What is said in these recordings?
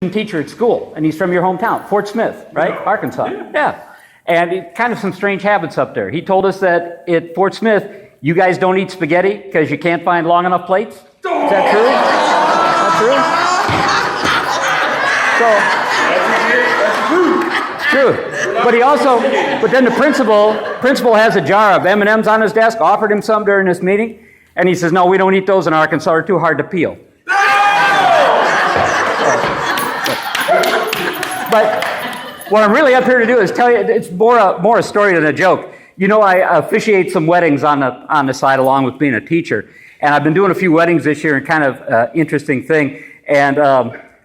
teacher at school, and he's from your hometown, Fort Smith, right? Yeah. Arkansas. Yeah. And kind of some strange habits up there. He told us that at Fort Smith, you guys don't eat spaghetti because you can't find long enough plates. Is that true? Is that true? So, it's true. But he also, but then the principal has a jar of M&Ms on his desk, offered him some during this meeting, and he says, no, we don't eat those in Arkansas, they're too hard to peel. But what I'm really up here to do is tell you, it's more a story than a joke. You know, I officiate some weddings on the side along with being a teacher. And I've been doing a few weddings this year, and kind of interesting thing. And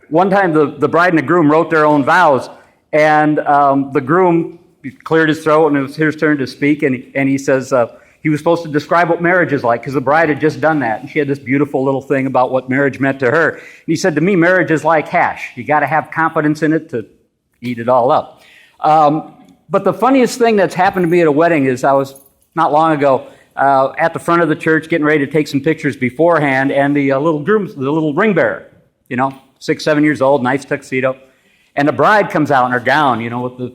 one time the bride and the groom wrote their own vows, and the groom cleared his throat, and it was his turn to speak, and he says he was supposed to describe what marriage is like, because the bride had just done that, and she had this beautiful little thing about what marriage meant to her. And he said, to me, marriage is like hash. You got to have confidence in it to eat it all up. But the funniest thing that's happened to me at a wedding is I was, not long ago, at the front of the church getting ready to take some pictures beforehand, and the little ring bearer, 6, 7 years old, nice tuxedo, and the bride comes out in her gown,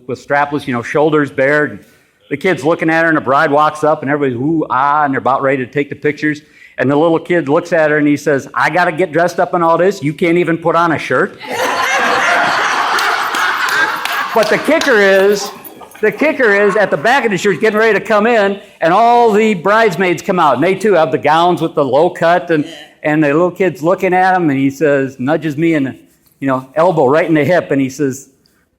with strapless, shoulders bared. And the kid's looking at her, and the bride walks up, and everybody's ooh, ah, and they're about ready to take the pictures. And the little kid looks at her, and he says, I got to get dressed up in all this? You can't even put on a shirt? But the kicker is at the back of the church, getting ready to come in, and all the bridesmaids come out, and they too have the gowns with the low cut, and the little kid's looking at him, and he says, nudges me in the, elbow right in the hip, and he says,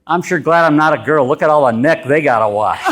I'm sure glad I'm not a girl. Look at all the neck they got to wash.